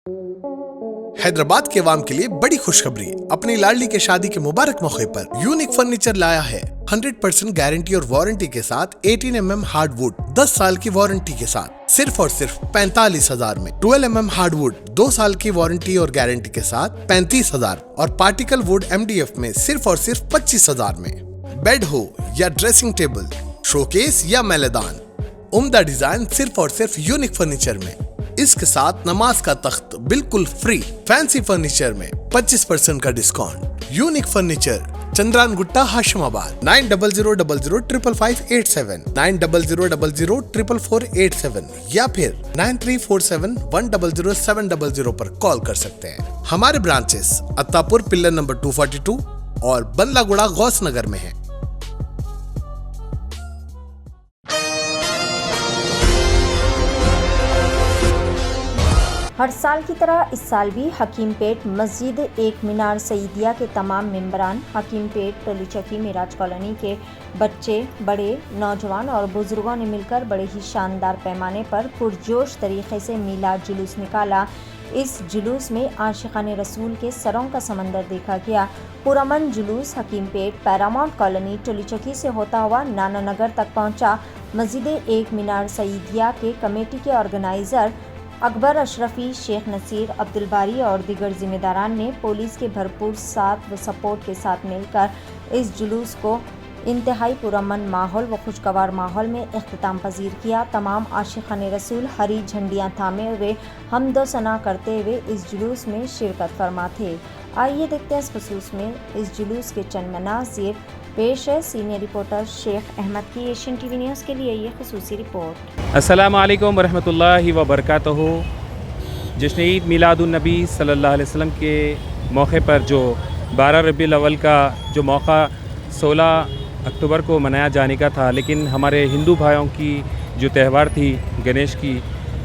हैदराबाद के अवाम के लिए बड़ी खुशखबरी। अपनी लाडली के शादी के मुबारक मौके पर यूनिक फर्नीचर लाया है 100% गारंटी और वारंटी के साथ 18 mm हार्डवुड 10 साल की वारंटी के साथ सिर्फ और सिर्फ 45,000 में। 12 mm हार्डवुड 2 साल की वारंटी और गारंटी के साथ 35,000 और पार्टिकल वुड MDF में सिर्फ और सिर्फ 25,000 में। बेड हो या ड्रेसिंग टेबल, शोकेस या मैलेदान, उम्दा डिजाइन सिर्फ और सिर्फ यूनिक फर्नीचर में। इसके साथ नमाज का तख्त बिल्कुल फ्री। फैंसी फर्नीचर में 25% का discount. Unique furniture, Chandrayangutta, Hashimabad. 9000555587, 9000004487 या फिर 9347100700 पर कॉल कर सकते हैं। हमारे ब्रांचेस अत्तापुर पिल्लर नंबर 242 और बंदलागुड़ा गौस नगर में है। हर साल की तरह इस साल भी हकीमपेट मस्जिद एक मीनार सईदिया के तमाम मेंबरान, हकीमपेट टोली चौकी मिराज कॉलोनी के बच्चे, बड़े, नौजवान और बुजुर्गों ने मिलकर बड़े ही शानदार पैमाने पर पुरजोश तरीके से मीलाद जुलूस निकाला। इस जुलूस में आशिकाने रसूल के सरों का समंदर देखा गया। पुरअमन जुलूस हकीमपेट पैरामाउंट कॉलोनी टोली चौकी से होता हुआ नाना नगर तक पहुंचा। मस्जिद एक मीनार सईदिया के कमेटी के ऑर्गेनाइज़र अकबर अशरफी, शेख नसीर, अब्दुल बारी और दीगर जिम्मेदारान ने पुलिस के भरपूर साथ व सपोर्ट के साथ मिलकर इस जुलूस को इंतहाई पुरअमन माहौल व खुशगवार माहौल में इख्तिताम पजीर किया। तमाम आशिकाने रसूल हरी झंडियाँ थामे हुए हम्दो सना करते हुए इस जुलूस में शिरकत फरमा थे। आइए देखते हैं इस खुसूस में इस जुलूस के चंद मनाज़िर। पेश है सीनियर रिपोर्टर शेख अहमद की एशियन टीवी न्यूज़ के लिए ये खुसूसी रिपोर्ट। अस्सलामु अलैकुम वरहमतुल्लाहि वबरकातुहू। जश्न ईद मिलादुन्नबी सल्लल्लाहु अलैहि वसल्लम के मौके पर जो 12 रबीउल अव्वल का जो मौका 16 अक्टूबर को मनाया जाने का था, लेकिन हमारे हिंदू भाइयों की जो त्यौहार थी गणेश की,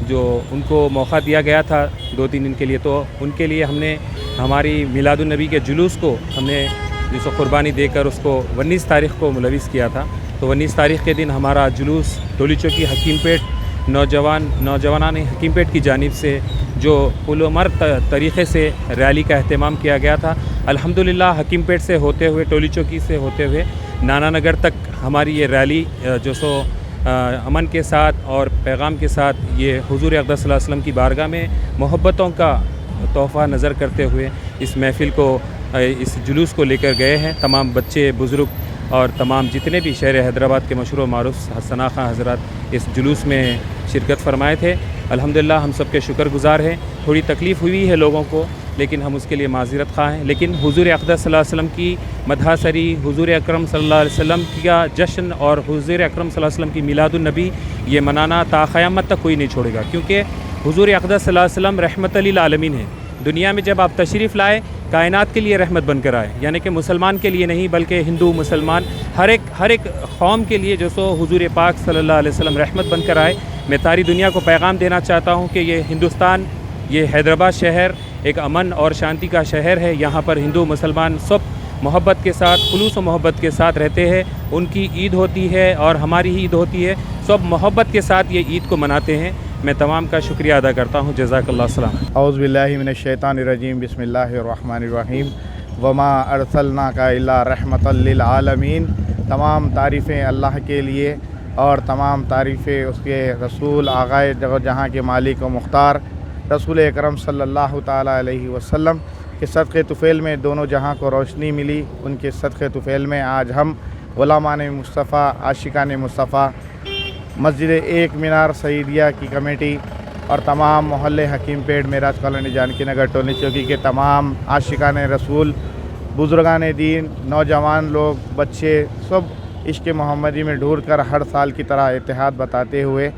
जो उनको मौका दिया गया था 2-3 दिन के लिए, तो उनके लिए हमने हमारी मिलादुन्नबी के जुलूस को हमने जिसको क़ुरबानी देकर उसको 19 तारीख़ को मुलविस किया था। तो 19 तारीख़ के दिन हमारा जुलूस टोली चौकी हकीमपेट नौजवान हकीमपेट की जानिब से जो पुलमर तरीक़े से रैली का अहतमाम किया गया था। अल्हम्दुलिल्लाह हकीमपेट से होते हुए, टोली चौकी से होते हुए नाना नगर तक हमारी ये रैली जो सो अमन के साथ और पैगाम के साथ ये हुज़ूर अक़दस सल्लल्लाहु अलैहि वसल्लम की बारगाह में मोहब्बतों का तोहफ़ा नज़र करते हुए इस महफ़िल को, इस जुलूस को लेकर गए हैं। तमाम बच्चे, बुज़ुर्ग और तमाम जितने भी शहर हैदराबाद के मशहूर मारूफ़ सना खां हज़रात इस जुलूस में शिरकत फरमाए थे। अल्हम्दुलिल्लाह हम सब के शुक्रगुज़ार हैं। थोड़ी तकलीफ़ हुई है लोगों को, लेकिन हम उसके लिए माज़रत ख़्वाह हैं। लेकिन हुज़ूर अक़दस सल्लल्लाहु अलैहि वसल्लम की मदहसरी, हुज़ूर अकरम सल्लल्लाहु अलैहि वसल्लम का जश्न और हुज़ूर अकरम सल्लल्लाहु अलैहि वसल्लम की मिलादुन्नबी ये मनाना ता क़यामत तक कोई नहीं छोड़ेगा, क्योंकि हुज़ूर अक़दस सल्लल्लाहु अलैहि वसल्लम रहमतुल लिल आलमीन है। दुनिया में जब आप तशरीफ़ लाए, कायनात के लिए रहमत बनकर आए, यानी कि मुसलमान के लिए नहीं बल्कि हिंदू, मुसलमान, हर एक कौम के लिए जो सो हुज़ूर पाक सल्लल्लाहु अलैहि वसल्लम रहमत बनकर आए। मैं सारी दुनिया को पैगाम देना चाहता हूँ कि ये हिंदुस्तान, ये हैदराबाद शहर एक अमन और शांति का शहर है। यहाँ पर हिंदू मुसलमान सब मोहब्बत के साथ, खुलूस व मोहब्बत के साथ रहते हैं। उनकी ईद होती है और हमारी ईद होती है, सब मोहब्बत के साथ ये ईद को मनाते हैं। मैं तमाम का शुक्रिया अदा करता हूँ। जज़ाकल्लाह सलाम। औज़ु बिल्लाहि मिनश्शैतानिर्रजीम, बिस्मिल्लाहिर्रहमानिर्रहीम। वमा अरसलनाका इल्ला रहमतल लिल आलमीन। तमाम तारीफ़ें अल्लाह के लिए और तमाम तारीफ़ें उसके रसूल आगाए जहाँ के मालिक व मुख्तार रसूल अकरम सल्लल्लाहु ताला अलैहि वसल्लम के सदक़े तुफ़ैल में दोनों जहाँ को रोशनी मिली। उनके सदक़े तुफ़ैल में आज हम गुलामान मुस्तफ़ा, आशिकान मुस्तफ़ा, मस्जिद एक मीनार सईदिया की कमेटी और तमाम मोहल्ले हकीमपेट, मिराज कॉलोनी, जानकी नगर, टोली चौकी के तमाम आशिकान रसूल, बुज़ुर्गान दीन, नौजवान लोग, बच्चे सब इश्क़ मोहम्मदी में ढूर कर हर साल की तरह इत्तेहाद बताते हुए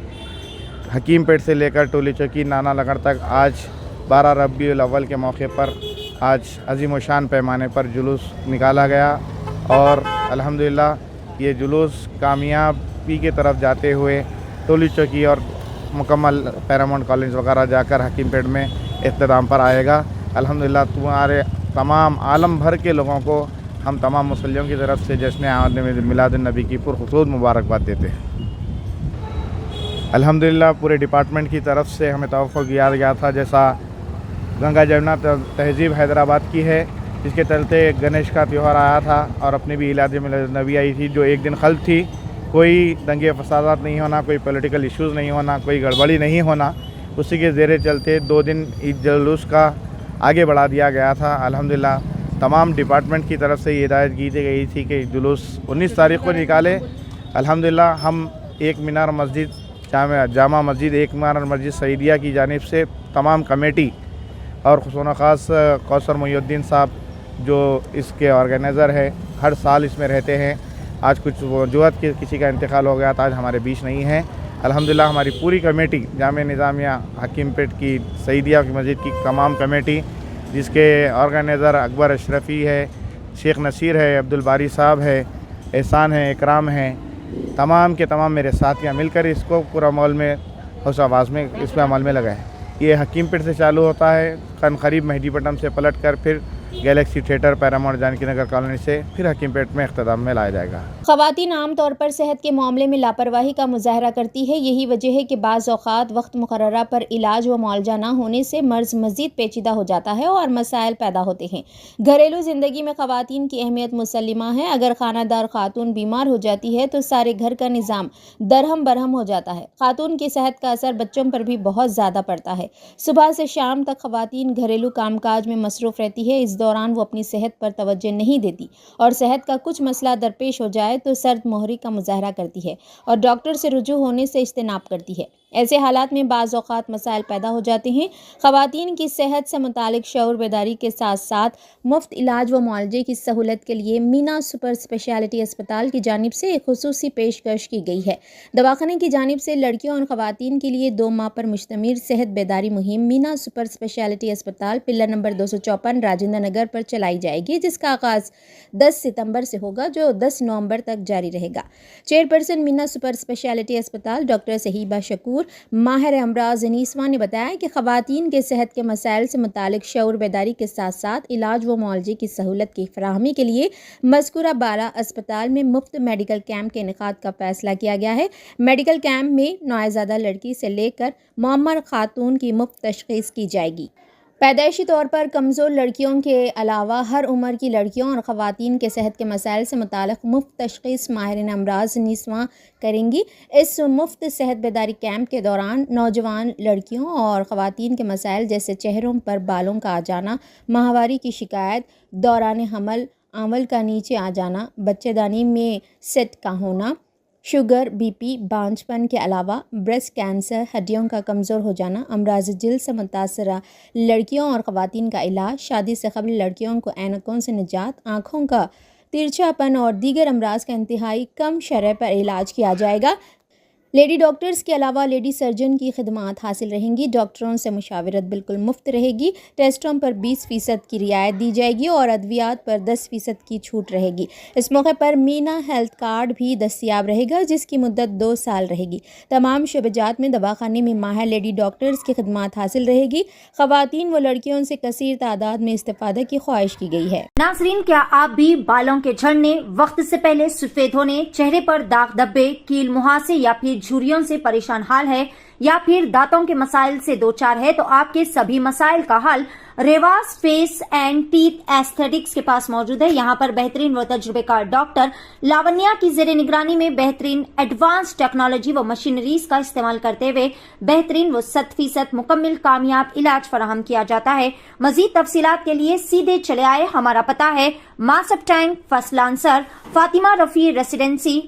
हकीमपेट से लेकर टोली चौकी नाना नगर तक आज 12 रबीउल अव्वल के मौके पर आज अज़ीम शान पैमाने पर जुलूस निकाला गया। और अल्हम्दुलिल्लाह ये जुलूस कामयाबी की तरफ जाते हुए टोली चौकी और मुकम्मल पैरामाउंट कॉलेज वगैरह जाकर हकीमपेट में इख्तिताम पर आएगा। अल्हम्दुलिल्लाह तुम्हारे तमाम आलम भर के लोगों को हम तमाम मुसल्लियों की तरफ से जश्न आमद मिलादुन्नबी की पुरखुसूस मुबारकबाद देते हैं। अल्हम्दुलिल्लाह पूरे डिपार्टमेंट की तरफ से हमें तवफ़्क़ो किया गया था, जैसा गंगा जमुना तहजीब हैदराबाद की है, जिसके चलते गणेश का त्यौहार आया था और अपने भी इलाके में नबी आई थी जो एक दिन खल्फ थी। कोई दंगे फसादात नहीं होना, कोई पॉलिटिकल इश्यूज़ नहीं होना, कोई गड़बड़ी नहीं होना, उसी के ज़ेरे चलते 2 दिन ईद जुलूस का आगे बढ़ा दिया गया था। अल्हम्दुलिल्लाह तमाम डिपार्टमेंट की तरफ से ये हिदायत की गई थी कि जुलूस 19 तारीख़ को निकाले। अल्हम्दुलिल्लाह हम एक मीनार मस्जिद जामा मस्जिद, एक मीनार मस्जिद सईदिया की जानिब से तमाम कमेटी और खुसून ख़ास कौसर मुहिउद्दीन साहब जो इसके ऑर्गेनाइज़र है, हर साल इसमें रहते हैं। आज कुछ वजूहत के किसी का इंतकाल हो गया था, आज हमारे बीच नहीं है। अल्हम्दुलिल्लाह हमारी पूरी कमेटी जामिया निज़ामिया हकीमपेट की सईदिया की मस्जिद की तमाम कमेटी, जिसके ऑर्गेनाइज़र अकबर अशरफ़ी है, शेख नसीर है, अब्दुल बारी साहब है, एहसान है, इकराम है, तमाम के तमाम मेरे साथियाँ मिलकर इसको पूरा अमल में हौस-ए-आवाज़ में इसमें अमल में लगाए। ये हकीमपेट से चालू होता है, करीब मेहदीपट्टनम से पलट कर फिर गैलेक्सी थिएटर, पैरामाउंट जानकी नगर कॉलोनी से फिर हकीमपेट में इख्तिताम में लाया जाएगा। ख़वातीन आम तौर पर सेहत के मामले में लापरवाही का मुजाहरा करती है। यही वजह है कि बाज़ औक़ात वक्त मुकर्ररा पर इलाज व मुआलजा न होने से मर्ज़ मज़ीद पेचीदा हो जाता है और मसाइल पैदा होते हैं। घरेलू ज़िंदगी में ख़वातीन की अहमियत मुसल्लिमा है। अगर खानादार खातून बीमार हो जाती है तो सारे घर का निज़ाम दरहम बरहम हो जाता है। खातून की सेहत का असर बच्चों पर भी बहुत ज़्यादा पड़ता है। सुबह से शाम तक ख़वातीन घरेलू कामकाज में मसरूफ़ रहती है। इस दौरान वो अपनी सेहत पर तवज्जो नहीं देती और सेहत का कुछ मसला दरपेश हो जाए तो सर्द मोहरी का मुजाहरा करती है और डॉक्टर से रुजू होने से इज्तिनाब करती है। ऐसे हालात में बाज़ औक़ात मसाइल पैदा हो जाते हैं। ख़वातीन की सेहत से मुतालिक शऊर बेदारी के साथ साथ मुफ्त इलाज व मुआलजे की सहूलत के लिए मीना सुपर स्पेशलिटी अस्पताल की जानिब से एक खुसूसी पेशकश की गई है। दवाखाने की जानिब से लड़कियों और ख़वातीन के लिए 2 माह पर मुश्तमिल सेहत बेदारी मुहिम मीना सुपर स्पेशलिटी अस्पताल पिलर नंबर 254 राजेंद्र नगर पर चलाई जाएगी, जिसका आगाज़ 10 सितंबर से होगा जो 10 नवंबर तक जारी रहेगा। चेयरपर्सन मीना सुपर स्पेशलिटी अस्पताल डॉक्टर सहीबा शकूर माहिर अमराज नीसवा ने बताया कि ख़वातीन के सेहत के मसाइल से मुतालिक शऊर बेदारी के साथ साथ इलाज व मुआलजे की सहूलत की फराहमी के लिए मज़कूरा बाला अस्पताल में मुफ्त मेडिकल कैंप के इनेकाद का फैसला किया गया है। मेडिकल कैंप में नौज़ायदा लड़की से लेकर मुअम्मर खातून की मुफ्त तशख़ीस की जाएगी। पैदाइशी तौर पर कमज़ोर लड़कियों के अलावा हर उम्र की लड़कियों और ख़वातीन के सेहत के मसाइल से मुताल्लिक़ मुफ्त तशख़ीस माहिरीन अमराज नीसवा करेंगी। इस मुफ्त सेहत बेदारी कैंप के दौरान नौजवान लड़कियों और ख़वातीन के मसाइल जैसे चेहरों पर बालों का आ जाना, माहवारी की शिकायत, दौरान हमल आंवल का नीचे आ जाना, बच्चेदानी में सेट का होना, शुगर, बीपी, बांझपन के अलावा ब्रेस्ट कैंसर, हड्डियों का कमज़ोर हो जाना, अमराज जिल्द से मुतासरा लड़कियों और ख़वातीन का इलाज, शादी से कबल लड़कियों को ऐनकों से निजात, आँखों का तिरछापन और दीगर अमराज का इंतहाई कम शरह पर इलाज किया जाएगा। लेडी डॉक्टर्स के अलावा लेडी सर्जन की खिदमात हासिल रहेंगी। डॉक्टरों से मुशावरत बिल्कुल मुफ्त रहेगी। टेस्टों पर 20% की रियायत दी जाएगी और अद्वियात पर 10% की छूट रहेगी। इस मौके पर मीना हेल्थ कार्ड भी दस्तियाब रहेगा, जिसकी मुद्दत 2 साल रहेगी। तमाम शोबेजात में दवाखाने में माहिर लेडी डॉक्टर्स की खिदमात हासिल रहेगी। ख़वातीन व लड़कियों से कसीर तादाद में इस्तेफादे की ख्वाहिश की गई है। नाज़रीन, क्या आप भी बालों के झड़ने, वक्त से पहले सफेद होने, चेहरे पर दाग धब्बे, कील मुहासे या फिर झुर्रियों से परेशान हाल है या फिर दांतों के मसाइल से दो चार है तो आपके सभी मसाइल का हल Revas face and teeth aesthetics के पास मौजूद है। यहाँ पर बेहतरीन व तजुर्बेकार डॉक्टर लावण्या की जेर निगरानी में बेहतरीन एडवांस टेक्नोलॉजी व मशीनरीज का इस्तेमाल करते हुए बेहतरीन व 100% मुकम्मल कामयाब इलाज फराहम किया जाता है। मजीद तफसीलात के लिए सीधे चले आए। हमारा पता है Masab tank, first lancer, Fatima Rafi residency,